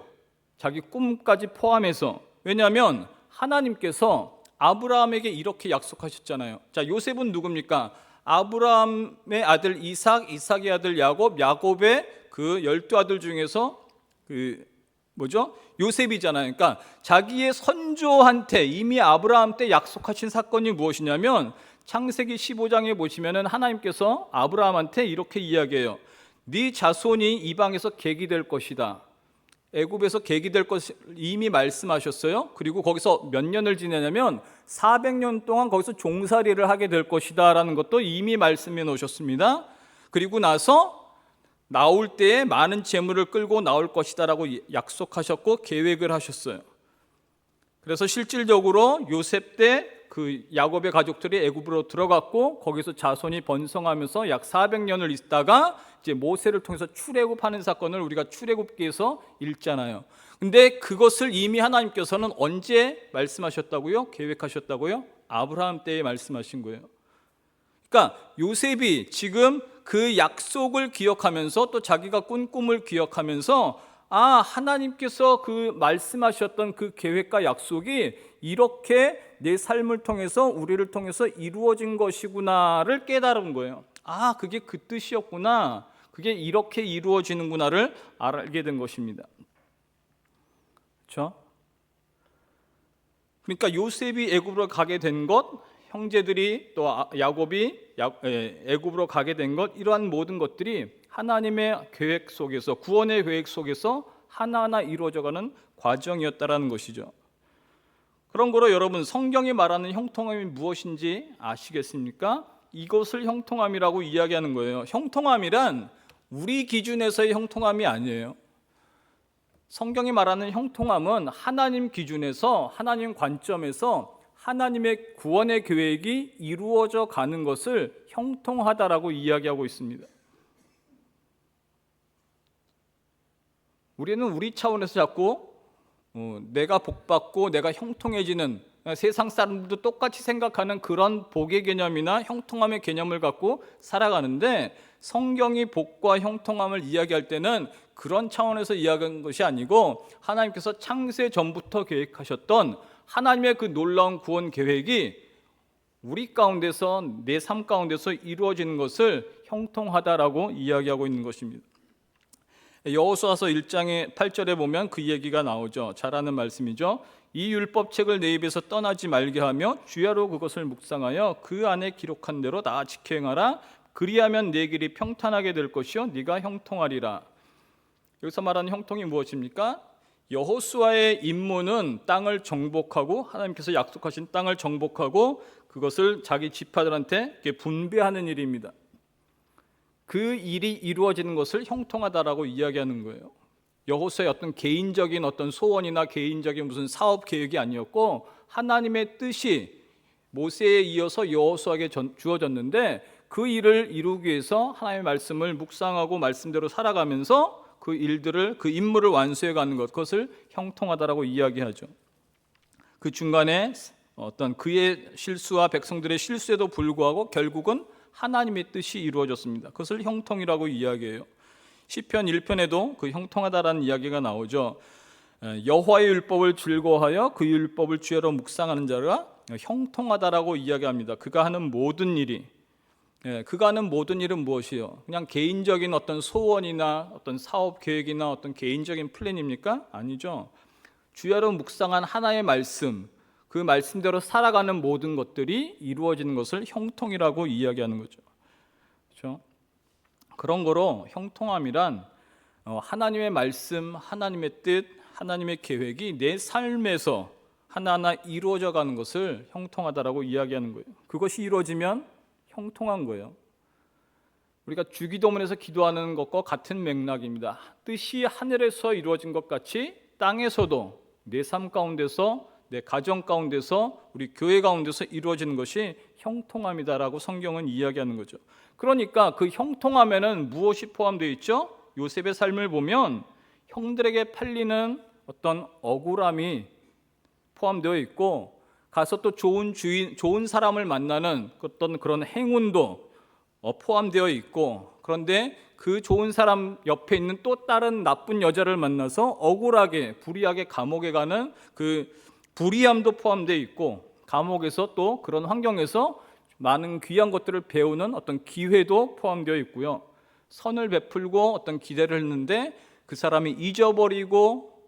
Speaker 2: 자기 꿈까지 포함해서. 왜냐하면 하나님께서 아브라함에게 이렇게 약속하셨잖아요. 자, 요셉은 누굽니까? 아브라함의 아들 이삭, 이삭의 아들 야곱, 야곱의 그 12아들 중에서 요셉이잖아요. 그러니까 자기의 선조한테 이미 아브라함 때 약속하신 사건이 무엇이냐면 창세기 15장에 보시면은 하나님께서 아브라함한테 이렇게 이야기해요. 네 자손이 이방에서 객이 될 것이다. 애굽에서 객이 될 것을 이미 말씀하셨어요. 그리고 거기서 몇 년을 지내냐면 400년 동안 거기서 종살이를 하게 될 것이다 라는 것도 이미 말씀해 놓으셨습니다. 그리고 나서 나올 때에 많은 재물을 끌고 나올 것이다 라고 약속하셨고 계획을 하셨어요. 그래서 실질적으로 요셉 때 그 야곱의 가족들이 애굽으로 들어갔고 거기서 자손이 번성하면서 약 400년을 있다가 이제 모세를 통해서 출애굽하는 사건을 우리가 출애굽기에서 읽잖아요. 근데 그것을 이미 하나님께서는 언제 말씀하셨다고요? 계획하셨다고요? 아브라함 때에 말씀하신 거예요. 그러니까 요셉이 지금 그 약속을 기억하면서 또 자기가 꾼 꿈을 기억하면서 하나님께서 그 말씀하셨던 그 계획과 약속이 이렇게 내 삶을 통해서 우리를 통해서 이루어진 것이구나를 깨달은 거예요. 그게 그 뜻이었구나. 그게 이렇게 이루어지는구나를 알게 된 것입니다. 그렇죠? 그러니까 요셉이 애굽으로 가게 된 것, 형제들이 또 야곱이 애굽으로 가게 된 것, 이러한 모든 것들이 하나님의 계획 속에서, 구원의 계획 속에서 하나하나 이루어져가는 과정이었다라는 것이죠. 그런 거로 여러분, 성경이 말하는 형통함이 무엇인지 아시겠습니까? 이것을 형통함이라고 이야기하는 거예요. 형통함이란 우리 기준에서의 형통함이 아니에요. 성경이 말하는 형통함은 하나님 기준에서, 하나님 관점에서 하나님의 구원의 계획이 이루어져 가는 것을 형통하다라고 이야기하고 있습니다. 우리는 우리 차원에서 자꾸 내가 복받고 내가 형통해지는, 세상 사람들도 똑같이 생각하는 그런 복의 개념이나 형통함의 개념을 갖고 살아가는데, 성경이 복과 형통함을 이야기할 때는 그런 차원에서 이야기한 것이 아니고 하나님께서 창세 전부터 계획하셨던 하나님의 그 놀라운 구원 계획이 우리 가운데서, 내 삶 가운데서 이루어지는 것을 형통하다라고 이야기하고 있는 것입니다. 여호수아서 1장의 8절에 보면 그 얘기가 나오죠. 잘 아는 말씀이죠. 이 율법책을 내 입에서 떠나지 말게 하며 주야로 그것을 묵상하여 그 안에 기록한 대로 다 지켜 행하라. 그리하면 내 길이 평탄하게 될 것이요 네가 형통하리라. 여기서 말하는 형통이 무엇입니까? 여호수아의 임무는 땅을 정복하고, 하나님께서 약속하신 땅을 정복하고 그것을 자기 지파들한테 분배하는 일입니다. 그 일이 이루어지는 것을 형통하다라고 이야기하는 거예요. 여호수아의 어떤 개인적인 어떤 소원이나 개인적인 무슨 사업 계획이 아니었고, 하나님의 뜻이 모세에 이어서 여호수아에게 주어졌는데, 그 일을 이루기 위해서 하나님의 말씀을 묵상하고 말씀대로 살아가면서 그 일들을, 그 임무를 완수해 가는 것, 그것을 형통하다라고 이야기하죠. 그 중간에 어떤 그의 실수와 백성들의 실수에도 불구하고 결국은 하나님의 뜻이 이루어졌습니다. 그것을 형통이라고 이야기해요. 시편 1편에도 그 형통하다라는 이야기가 나오죠. 여호와의 율법을 즐거워하여 그 율법을 주야로 묵상하는 자가 형통하다라고 이야기합니다. 그가 하는 모든 일이, 그가 하는 모든 일은 무엇이요? 그냥 개인적인 어떤 소원이나 어떤 사업 계획이나 어떤 개인적인 플랜입니까? 아니죠. 주야로 묵상한 하나의 말씀, 그 말씀대로 살아가는 모든 것들이 이루어지는 것을 형통이라고 이야기하는 거죠. 그렇죠? 그런 거로 형통함이란 하나님의 말씀, 하나님의 뜻, 하나님의 계획이 내 삶에서 하나하나 이루어져 가는 것을 형통하다라고 이야기하는 거예요. 그것이 이루어지면 형통한 거예요. 우리가 주기도문에서 기도하는 것과 같은 맥락입니다. 뜻이 하늘에서 이루어진 것 같이 땅에서도 내 삶 가운데서, 내 가정 가운데서, 우리 교회 가운데서 이루어지는 것이 형통함이다라고 성경은 이야기하는 거죠. 그러니까 그 형통함에는 무엇이 포함되어 있죠? 요셉의 삶을 보면 형들에게 팔리는 어떤 억울함이 포함되어 있고, 가서 또 좋은 주인, 좋은 사람을 만나는 어떤 그런 행운도 포함되어 있고, 그런데 그 좋은 사람 옆에 있는 또 다른 나쁜 여자를 만나서 억울하게, 불의하게 감옥에 가는 그 불의함도 포함되어 있고, 감옥에서 또 그런 환경에서 많은 귀한 것들을 배우는 어떤 기회도 포함되어 있고요. 선을 베풀고 어떤 기대를 했는데 그 사람이 잊어버리고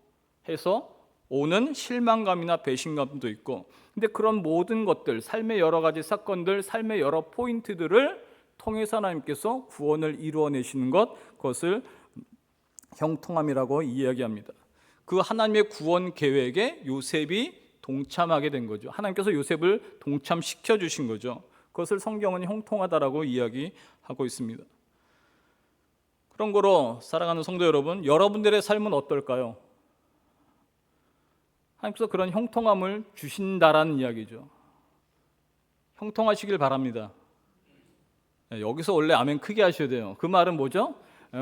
Speaker 2: 해서 오는 실망감이나 배신감도 있고, 근데 그런 모든 것들, 삶의 여러 가지 사건들, 삶의 여러 포인트들을 통해서 하나님께서 구원을 이루어내시는 것, 그것을 형통함이라고 이야기합니다. 그 하나님의 구원 계획에 요셉이 동참하게 된 거죠. 하나님께서 요셉을 동참시켜 주신 거죠. 그것을 성경은 형통하다라고 이야기하고 있습니다. 그런 거로 사랑하는 성도 여러분, 여러분들의 삶은 어떨까요? 하나님께서 그런 형통함을 주신다라는 이야기죠. 형통하시길 바랍니다. 여기서 원래 아멘 크게 하셔야 돼요. 그 말은 뭐죠?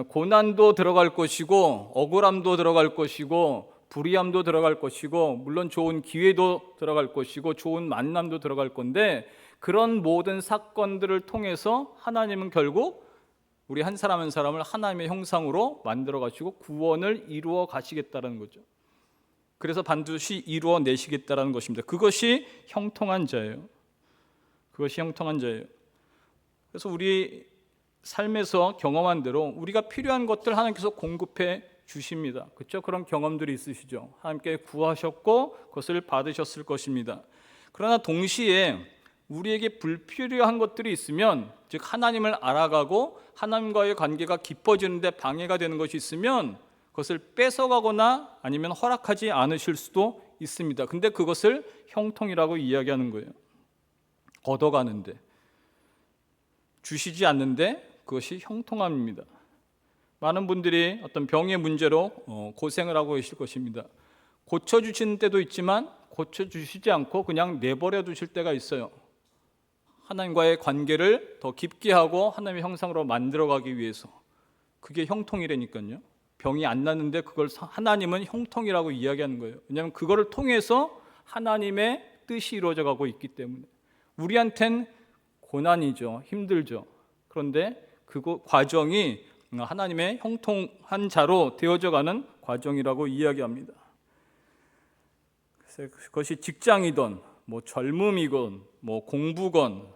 Speaker 2: 고난도 들어갈 것이고, 억울함도 들어갈 것이고, 불의함도 들어갈 것이고, 물론 좋은 기회도 들어갈 것이고, 좋은 만남도 들어갈 건데, 그런 모든 사건들을 통해서 하나님은 결국 우리 한 사람 한 사람을 하나님의 형상으로 만들어 가시고 구원을 이루어 가시겠다는 거죠. 그래서 반드시 이루어내시겠다는 것입니다. 그것이 형통한 자예요. 그것이 형통한 자예요. 그래서 우리 삶에서 경험한 대로 우리가 필요한 것들 하나님께서 공급해 주십니다. 그렇죠? 그런 경험들이 있으시죠. 하나님께 구하셨고 그것을 받으셨을 것입니다. 그러나 동시에 우리에게 불필요한 것들이 있으면, 즉 하나님을 알아가고 하나님과의 관계가 깊어지는데 방해가 되는 것이 있으면 그것을 뺏어가거나 아니면 허락하지 않으실 수도 있습니다. 근데 그것을 형통이라고 이야기하는 거예요. 걷어가는데, 주시지 않는데 그것이 형통함입니다. 많은 분들이 어떤 병의 문제로 고생을 하고 계실 것입니다. 고쳐주시는 때도 있지만 고쳐주시지 않고 그냥 내버려 두실 때가 있어요. 하나님과의 관계를 더 깊게 하고 하나님의 형상으로 만들어가기 위해서. 그게 형통이라니까요. 병이 안 낫는데 그걸 하나님은 형통이라고 이야기하는 거예요. 왜냐하면 그거를 통해서 하나님의 뜻이 이루어져 가고 있기 때문에. 우리한텐 고난이죠. 힘들죠. 그런데 그 과정이 하나님의 형통한 자로 되어져 가는 과정이라고 이야기합니다. 그것이 직장이건 뭐 젊음이건 뭐 공부건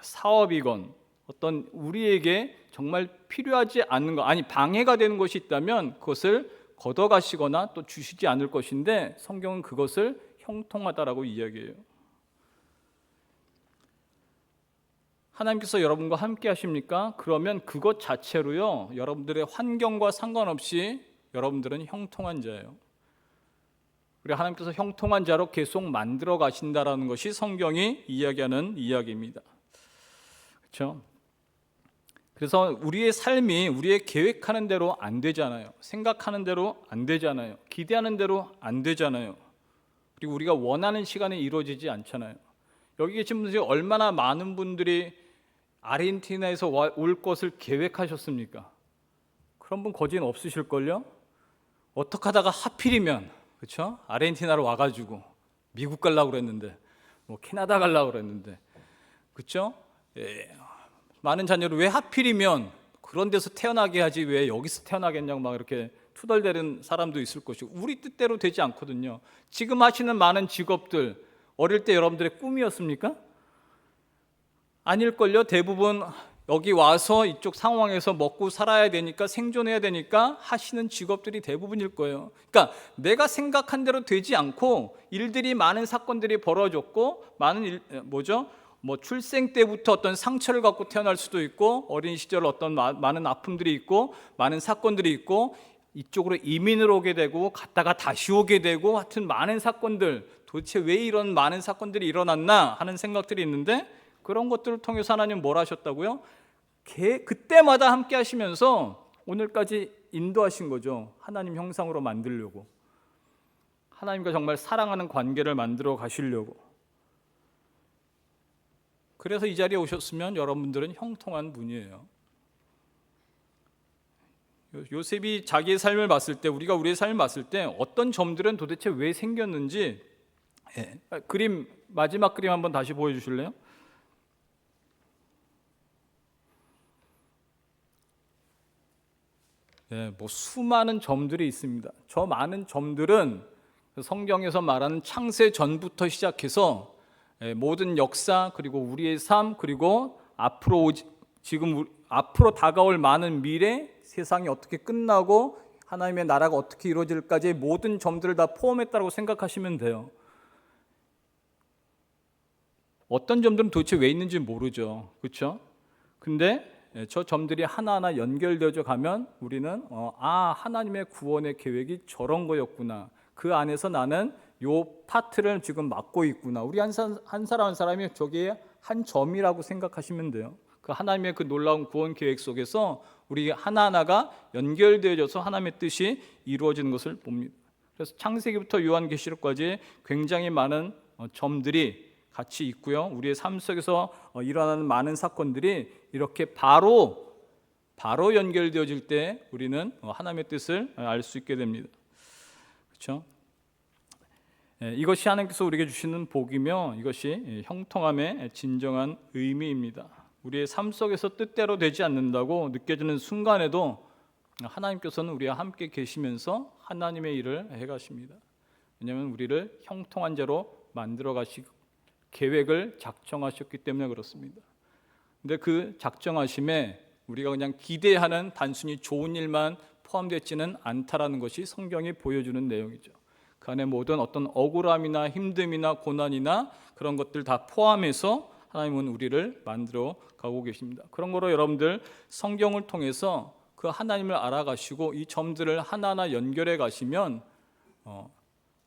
Speaker 2: 사업이건 어떤 우리에게 정말 필요하지 않는 것, 아니 방해가 되는 것이 있다면 그것을 걷어가시거나 또 주시지 않을 것인데 성경은 그것을 형통하다라고 이야기해요. 하나님께서 여러분과 함께 하십니까? 그러면 그것 자체로요, 여러분들의 환경과 상관없이 여러분들은 형통한 자예요. 그리고 하나님께서 형통한 자로 계속 만들어 가신다라는 것이 성경이 이야기하는 이야기입니다. 그렇죠? 그래서 우리의 삶이 우리의 계획하는 대로 안 되잖아요. 생각하는 대로 안 되잖아요. 기대하는 대로 안 되잖아요. 그리고 우리가 원하는 시간에 이루어지지 않잖아요. 여기 계신 분들이 얼마나 많은 분들이 아르헨티나에서 올 것을 계획하셨습니까? 그런 분 거진 없으실걸요? 어떻게 하다가 하필이면, 그렇죠? 아르헨티나로 와가지고 미국 가려고 그랬는데, 뭐 캐나다 가려고 그랬는데, 그렇죠? 예. 많은 자녀를 왜 하필이면 그런 데서 태어나게 하지 왜 여기서 태어나겠냐고 막 이렇게 투덜대는 사람도 있을 것이고, 우리 뜻대로 되지 않거든요. 지금 하시는 많은 직업들 어릴 때 여러분들의 꿈이었습니까? 아닐걸요. 대부분 여기 와서 이쪽 상황에서 먹고 살아야 되니까, 생존해야 되니까 하시는 직업들이 대부분일 거예요. 그러니까 내가 생각한 대로 되지 않고 일들이, 많은 사건들이 벌어졌고, 많은 뭐 출생 때부터 어떤 상처를 갖고 태어날 수도 있고, 어린 시절 어떤 많은 아픔들이 있고, 많은 사건들이 있고, 이쪽으로 이민을 오게 되고 갔다가 다시 오게 되고, 하여튼 많은 사건들, 도대체 왜 이런 많은 사건들이 일어났나 하는 생각들이 있는데, 그런 것들을 통해서 하나님 뭘 하셨다고요? 그때마다 함께 하시면서 오늘까지 인도하신 거죠. 하나님 형상으로 만들려고, 하나님과 정말 사랑하는 관계를 만들어 가시려고. 그래서 이 자리에 오셨으면 여러분들은 형통한 분이에요. 요셉이 자기의 삶을 봤을 때, 우리가 우리의 삶을 봤을 때 어떤 점들은 도대체 왜 생겼는지, 그림, 마지막 그림 한번 다시 보여주실래요? 뭐 수많은 점들이 있습니다. 저 많은 점들은 성경에서 말하는 창세 전부터 시작해서 모든 역사, 그리고 우리의 삶, 그리고 앞으로 다가올 많은 미래, 세상이 어떻게 끝나고 하나님의 나라가 어떻게 이루어질까지의 모든 점들을 다 포함했다고 생각하시면 돼요. 어떤 점들은 도대체 왜 있는지 모르죠. 그렇죠? 근데 저 점들이 하나하나 연결되어져 가면 우리는 하나님의 구원의 계획이 저런 거였구나. 그 안에서 나는 요 파트를 지금 맡고 있구나. 우리 한 사람 한 사람이 저기에 한 점이라고 생각하시면 돼요. 그 하나님의 그 놀라운 구원 계획 속에서 우리 하나하나가 연결되어져서 하나님의 뜻이 이루어지는 것을 봅니다. 그래서 창세기부터 요한계시록까지 굉장히 많은 점들이 같이 있고요. 우리의 삶 속에서 일어나는 많은 사건들이 이렇게 바로 연결되어질 때 우리는 하나님의 뜻을 알 수 있게 됩니다. 그렇죠? 이것이 하나님께서 우리에게 주시는 복이며, 이것이 형통함의 진정한 의미입니다. 우리의 삶 속에서 뜻대로 되지 않는다고 느껴지는 순간에도 하나님께서는 우리와 함께 계시면서 하나님의 일을 해가십니다. 왜냐하면 우리를 형통한 자로 만들어 가시고 계획을 작정하셨기 때문에 그렇습니다. 근데 그 작정하심에 우리가 그냥 기대하는 단순히 좋은 일만 포함되지는 않다라는 것이 성경이 보여주는 내용이죠. 그 안에 모든 어떤 억울함이나 힘듦이나 고난이나 그런 것들 다 포함해서 하나님은 우리를 만들어 가고 계십니다. 그런 거로 여러분들 성경을 통해서 그 하나님을 알아가시고 이 점들을 하나하나 연결해 가시면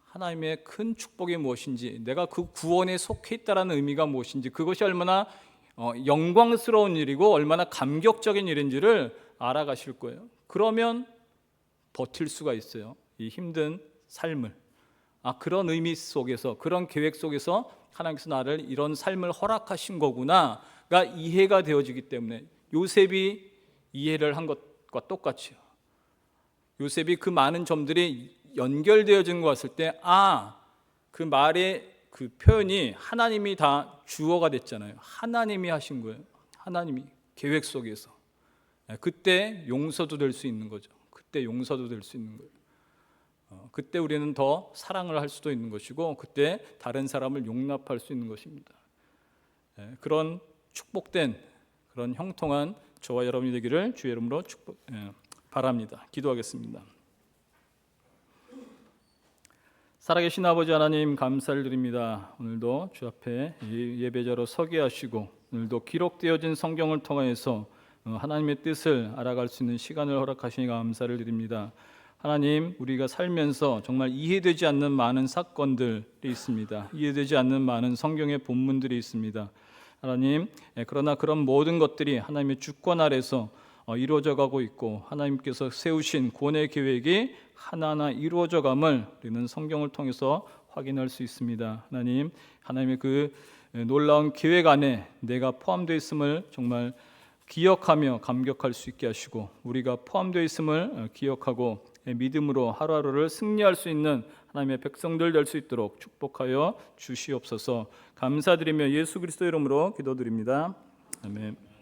Speaker 2: 하나님의 큰 축복이 무엇인지, 내가 그 구원에 속해 있다라는 의미가 무엇인지, 그것이 얼마나 영광스러운 일이고 얼마나 감격적인 일인지를 알아가실 거예요. 그러면 버틸 수가 있어요. 이 힘든 삶을. 그런 의미 속에서, 그런 계획 속에서 하나님께서 나를 이런 삶을 허락하신 거구나가 이해가 되어지기 때문에 요셉이 이해를 한 것과 똑같이요. 요셉이 그 많은 점들이 연결되어진 것 같을 때, 그 말의 그 표현이 하나님이 다 주어가 됐잖아요. 하나님이 하신 거예요. 하나님이 계획 속에서. 그때 용서도 될 수 있는 거죠. 그때 용서도 될 수 있는 거예요. 그때 우리는 더 사랑을 할 수도 있는 것이고, 그때 다른 사람을 용납할 수 있는 것입니다. 그런 축복된, 그런 형통한 저와 여러분이 되기를 주의 이름으로 바랍니다. 기도하겠습니다. 살아계신 아버지 하나님, 감사를 드립니다. 오늘도 주 앞에 예배자로 서게 하시고, 오늘도 기록되어진 성경을 통해서 하나님의 뜻을 알아갈 수 있는 시간을 허락하시니 감사를 드립니다. 하나님, 우리가 살면서 정말 이해되지 않는 많은 사건들이 있습니다. 이해되지 않는 많은 성경의 본문들이 있습니다. 하나님, 그러나 그런 모든 것들이 하나님의 주권 아래서 이루어져 가고 있고, 하나님께서 세우신 구원의 계획이 하나하나 이루어져감을 우리는 성경을 통해서 확인할 수 있습니다. 하나님, 하나님의 그 놀라운 계획 안에 내가 포함되어 있음을 정말 기억하며 감격할 수 있게 하시고, 우리가 포함되어 있음을 기억하고 믿음으로 하루하루를 승리할 수 있는 하나님의 백성들 될 수 있도록 축복하여 주시옵소서. 감사드리며 예수 그리스도 이름으로 기도드립니다. 아멘.